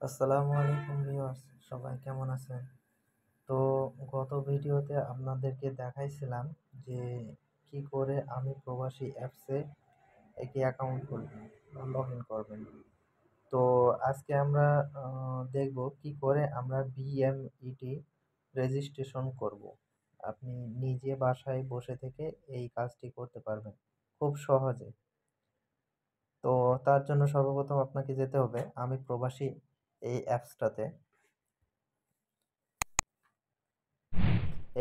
আসসালামু আলাইকুম ভিউয়ার্স, সবাই কেমন আছেন? তো গত ভিডিওতে আপনাদেরকে দেখাইছিলাম যে কি করে আমি প্রবাসী অ্যাপসে একটি অ্যাকাউন্ট খুলবেন বা লগ ইন করবেন। তো আজকে আমরা দেখব কি করে আমরা বিএমইটি রেজিস্ট্রেশন করব। আপনি নিজে বাসায় বসে থেকে এই কাজটি করতে পারবেন খুব সহজে। তো তার জন্য সর্বপ্রথম আপনাকে যেতে হবে আমি প্রবাসী এই অ্যাপসটাতে।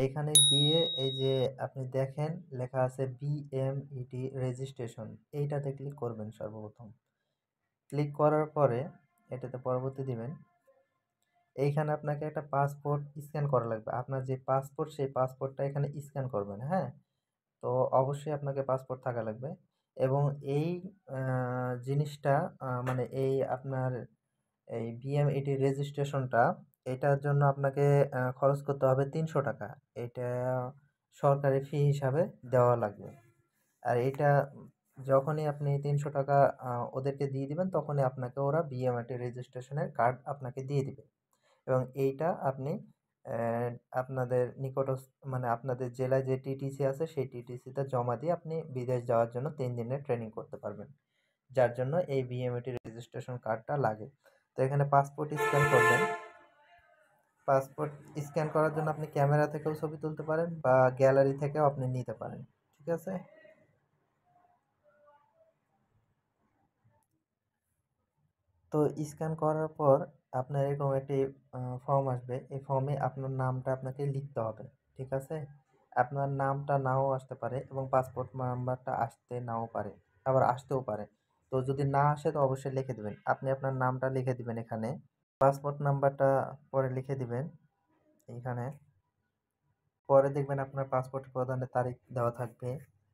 এইখানে গিয়ে এই যে আপনি দেখেন লেখা আছে বিএমইটি রেজিস্ট্রেশন, এইটাতে ক্লিক করবেন সর্বপ্রথম। ক্লিক করার পরে এটাতে পরবর্তী দিবেন। এইখানে আপনাকে একটা পাসপোর্ট স্ক্যান করা লাগবে। আপনার যে পাসপোর্ট সেই পাসপোর্টটা এখানে স্ক্যান করবেন, হ্যাঁ? তো অবশ্যই আপনাকে পাসপোর্ট থাকা লাগবে এবং এই জিনিসটা মানে এই আপনার এই বিএমইটি রেজিস্ট্রেশনটা এটার জন্য আপনাকে খরচ করতে হবে ৳৩০০। এটা সরকারি ফি হিসাবে দেওয়া লাগবে। আর এটা যখনই আপনি ৳৩০০ ওদেরকে দিয়ে দিবেন তখনই আপনাকে ওরা বিএমআইটি রেজিস্ট্রেশনের কার্ড আপনাকে দিয়ে দিবে। এবং এইটা আপনি অ্যা আপনাদের মানে আপনাদের জেলায় যে টিটিসি আছে সেই টিটিসিতে জমা দিয়ে আপনি বিদেশ যাওয়ার জন্য ৩ দিনের ট্রেনিং করতে পারবেন। যার জন্য এই বিএমইটি রেজিস্ট্রেশন কার্ডটা লাগে। তো এখানে পাসপোর্ট স্ক্যান করবেন। পাসপোর্ট স্ক্যান করার জন্য আপনি ক্যামেরা থেকেও ছবি তুলতে পারেন বা গ্যালারি থেকেও আপনি নিতে পারেন। ঠিক আছে? তো স্ক্যান করার পর আপনার এরকম একটি ফর্ম আসবে। এই ফর্মে আপনার নামটা আপনাকে লিখতে হবে। ঠিক আছে? আপনার নামটা নাও আসতে পারে এবং পাসপোর্ট নাম্বারটা আসতে নাও পারে। আবার আসতেও পারে। তো যদি না আসে তো অবশ্যই লিখে দিবেন। আপনি আপনার নামটা লিখে দিবেন এখানে। পাসপোর্ট নাম্বারটা পরে লিখে দিবেন এইখানে। পরে দেখবেন আপনার পাসপোর্ট প্রদানের তারিখ দেওয়া থাকবে।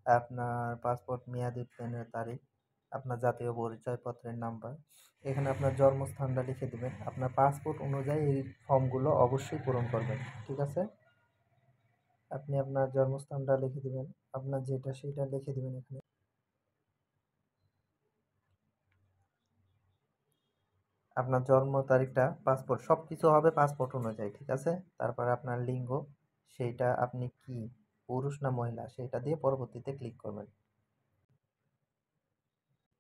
আপনার পাসপোর্ট মেয়াদি উত্তীর্ণের তারিখ, আপনার জাতীয় পরিচয়পত্রের নাম্বার। এখানে আপনার জন্মস্থানটা লিখে দিবেন। আপনার পাসপোর্ট অনুযায়ী এই ফর্মগুলো অবশ্যই পূরণ করবেন। ঠিক আছে? আপনি আপনার জন্মস্থানটা লিখে দিবেন। আপনার যেটা সেটা লিখে দিবেন এখানে। আপনার জন্ম তারিখটা, পাসপোর্ট সবকিছু হবে পাসপোর্ট অনুযায়ী। ঠিক আছে? তারপরে আপনার লিঙ্গ, সেইটা আপনি কি পুরুষ না মহিলা সেইটা দিয়ে পরবর্তীতে ক্লিক করবেন।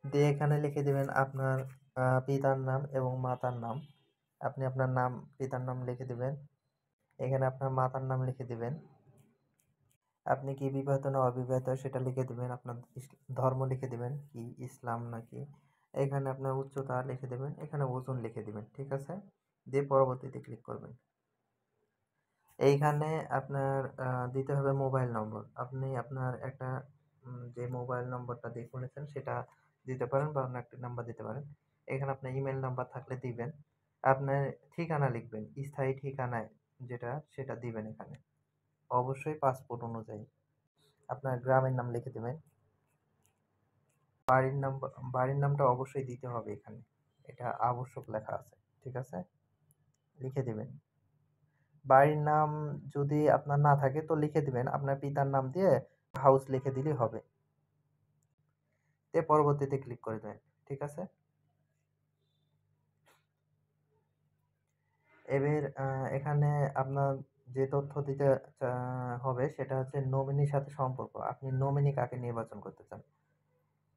দিয়ে এখানে লিখে দিবেন আপনার পিতার নাম এবং মাতার নাম। আপনি আপনার নাম, পিতার নাম লিখে দিবেন। এখানে আপনার মাতার নাম লিখে দিবেন। আপনি কি বিবাহিত না অবিবাহিত সেটা লিখে দিবেন। আপনার ধর্ম লিখে দিবেন, কি ইসলাম নাকি। এখানে আপনার উচ্চতা লিখে দিবেন। এখানে ওজন লিখে দিবেন। ঠিক আছে? দিয়ে পরবর্তীতে ক্লিক করবেন। এইখানে আপনার দিতে হবে মোবাইল নম্বর। আপনি আপনার একটা যে মোবাইল নম্বরটা দিয়ে খুলেছেন সেটা দিতে পারেন বা অন্য একটা নাম্বার দিতে পারেন। এখানে আপনার ইমেইল নাম্বার থাকলে দিবেন। আপনার ঠিকানা লিখবেন। স্থায়ী ঠিকানায় যেটা সেটা দিবেন এখানে। অবশ্যই পাসপোর্ট অনুযায়ী। আপনার গ্রামের নাম লিখে দিবেন। বাড়ির নামটা অবশ্যই দিতে হবে এখানে। এটা আবশ্যক লেখা আছে। ঠিক আছে? লিখে দিবেন। বাড়ির নাম যদি আপনার না থাকে তো লিখে দিবেন আপনার পিতার নাম দিয়ে হাউস লিখে দিলেই হবে। দিয়ে পরবর্তীতে ক্লিক করে দেবেন। ঠিক আছে? এবার এখানে আপনার যে তথ্য দিতে হবে সেটা হচ্ছে নমিনির সাথে সম্পর্ক। আপনি নমিনি কাকে নির্বাচন করতে চান?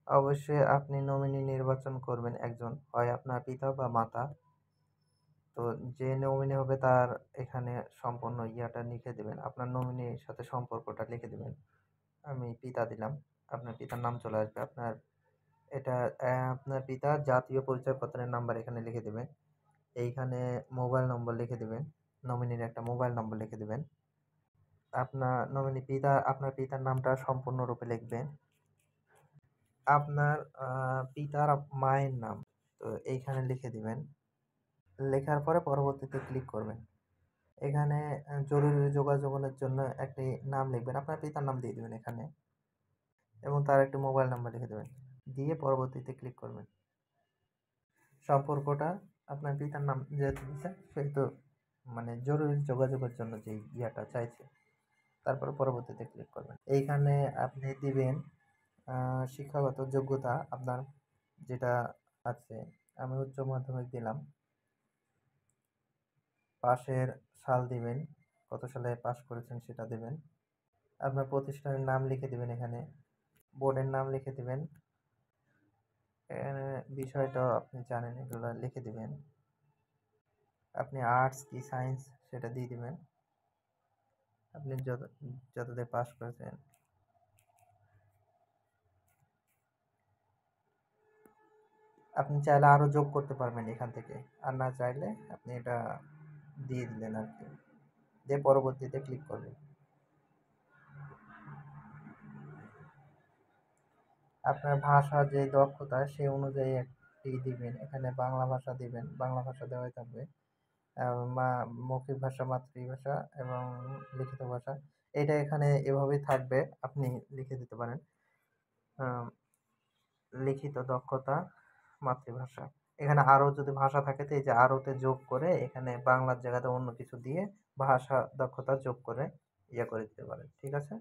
অবশ্যই আপনি নমিনি নির্বাচন করবেন একজন, হয় আপনার পিতা বা মাতা। তো যে নমিনি হবে তার এখানে সম্পূর্ণ ইয়াটা লিখে দিবেন। আপনার নমিনির সাথে সম্পর্কটা লিখে দিবেন। আমি পিতা দিলাম। আপনার পিতার নাম চলে আসবে। এটা আপনার পিতার জাতীয় পরিচয়পত্রের নাম্বার এখানে লিখে দিবেন। এইখানে মোবাইল নম্বর লিখে দিবেন। নমিনির একটা মোবাইল নম্বর লিখে দিবেন। আপনার পিতার নামটা সম্পূর্ণরূপে লিখবেন। আপনার পিতার মায়ের নাম তো এইখানে লিখে দিবেন। লেখার পরে পরবর্তীতে ক্লিক করবেন। এখানে জরুরি যোগাযোগের জন্য একটি নাম লিখবেন। আপনার পিতার নাম দিয়ে দিবেন এখানে এবং তার একটি মোবাইল নাম্বার লিখে দেবেন। দিয়ে পরবর্তীতে ক্লিক করবেন। সম্পর্কটা আপনার পিতার নাম যেহেতু দিছেন সেহেতু মানে জরুরি যোগাযোগের জন্য যে ইয়াটা চাইছে। তারপরে পরবর্তীতে ক্লিক করবেন। এইখানে আপনি দিবেন শিক্ষাগত যোগ্যতা আপনার যেটা আছে। আমি উচ্চ মাধ্যমিক দিলাম। পাশের সাল দিবেন, কত সালে পাস করেছেন সেটা দেবেন। আপনার প্রতিষ্ঠানের নাম লিখে দিবেন এখানে, বোর্ডের নাম লিখে দিবেন। এখানে বিষয়টাও আপনি জানেন, এগুলো লিখে দিবেন। আপনি আর্টস কি সায়েন্স সেটা দিয়ে দিবেন। আপনি যততে পাস করেছেন। আপনি চাইলে আরও যোগ করতে পারবেন এখান থেকে, আর না চাইলে আপনি এটা দিয়ে দিলেন আর কি, দিয়ে পরবর্তীতে ক্লিক করবেন। আপনার ভাষা যে দক্ষতা সেই অনুযায়ী একটি দিবেন। এখানে বাংলা ভাষা দিবেন, বাংলা ভাষা দেওয়াই থাকবে। মৌখিক ভাষা, মাতৃভাষা এবং লিখিত ভাষা, এটা এখানে এভাবেই থাকবে, আপনি লিখে দিতে পারেন। লিখিত দক্ষতা, মাতৃভাষা। এখানে আরও যদি ভাষা থাকে তো এই যে আরওতে যোগ করে এখানে বাংলার জায়গাতে অন্য কিছু দিয়ে ভাষা দক্ষতা যোগ করে করে দিতে পারেন। ঠিক আছে,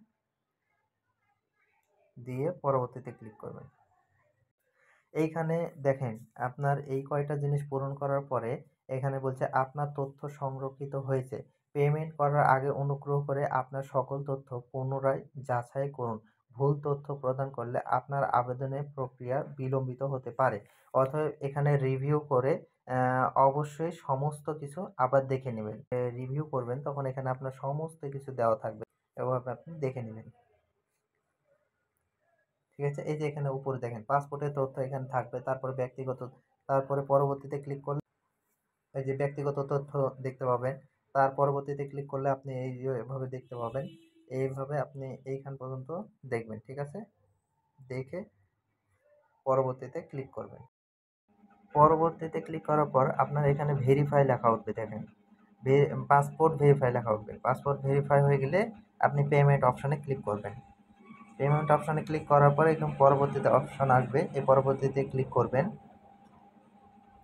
দিয়ে পরবর্তীতে ক্লিক করবেন। এইখানে দেখেন আপনার এই কয়টা জিনিস পূরণ করার পরে এখানে বলছে আপনার তথ্য সংরক্ষিত হয়েছে। পেমেন্ট করার আগে অনুগ্রহ করে আপনার সকল তথ্য পুনরায় যাচাই করুন। ভুল তথ্য প্রদান করলে আপনার আবেদনের প্রক্রিয়া বিলম্বিত হতে পারে। অতএব এখানে রিভিউ করে অবশ্যই সমস্ত কিছু আবার দেখে নেবেন। রিভিউ করবেন তখন এখানে আপনার সমস্ত কিছু দেওয়া থাকবে, এভাবে আপনি দেখে নেবেন। ঠিক আছে, এই যে এখানে উপরে দেখেন পাসপোর্টের তথ্য এখানে থাকবে, তারপরে ব্যক্তিগত, তারপরে পরবর্তীতে ক্লিক করলে এই যে ব্যক্তিগত তথ্য দেখতে পাবেন। তার পরবর্তীতে ক্লিক করলে আপনি এই যে এভাবে দেখতে পাবেন। এইভাবে আপনি এইখান পর্যন্ত দেখবেন। ঠিক আছে, দেখে পরবর্তীতে ক্লিক করবেন। পরবর্তীতে ক্লিক করার পর আপনার এখানে ভেরিফাই লেখা উঠবে, দেখেন পাসপোর্ট ভেরিফাই লেখা উঠবে। পাসপোর্ট ভেরিফাই হয়ে গেলে আপনি পেমেন্ট অপশানে ক্লিক করবেন। পেমেন্ট অপশানে ক্লিক করার পরে এরকম পরবর্তীতে অপশান আসবে, এই পরবর্তীতে ক্লিক করবেন।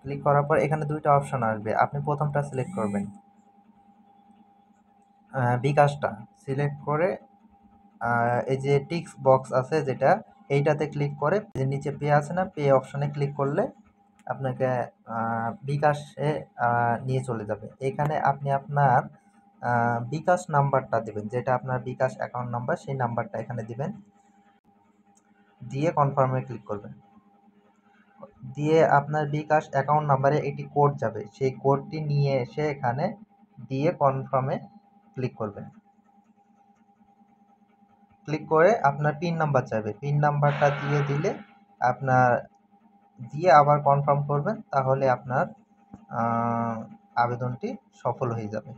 ক্লিক করার পর এখানে দুইটা অপশান আসবে, আপনি প্রথমটা সিলেক্ট করবেন, বিকাশটা সিলেক্ট করে এই যে টিক্স বক্স আছে যেটা, এইটাতে ক্লিক করে যে নিচে পে আছে না, পে অপশানে ক্লিক করলে আপনাকে বিকাশে নিয়ে চলে যাবে। এখানে আপনি আপনার বিকাশ নাম্বারটা দেবেন, যেটা আপনার বিকাশ অ্যাকাউন্ট নাম্বার, সেই নাম্বারটা এখানে দিবেন, দিয়ে কনফার্মে ক্লিক করবেন। দিয়ে আপনার বিকাশ অ্যাকাউন্ট নাম্বারে একটি কোড যাবে, সেই কোডটি নিয়ে এসে এখানে দিয়ে কনফার্মে ক্লিক করবেন। ক্লিক করে আপনার পিন নাম্বার চাইবে, পিন নাম্বারটা দিয়ে দিলে আপনার দিয়ে আবার কনফার্ম করবেন, তাহলে আপনার আবেদনটি সফল হয়ে যাবে।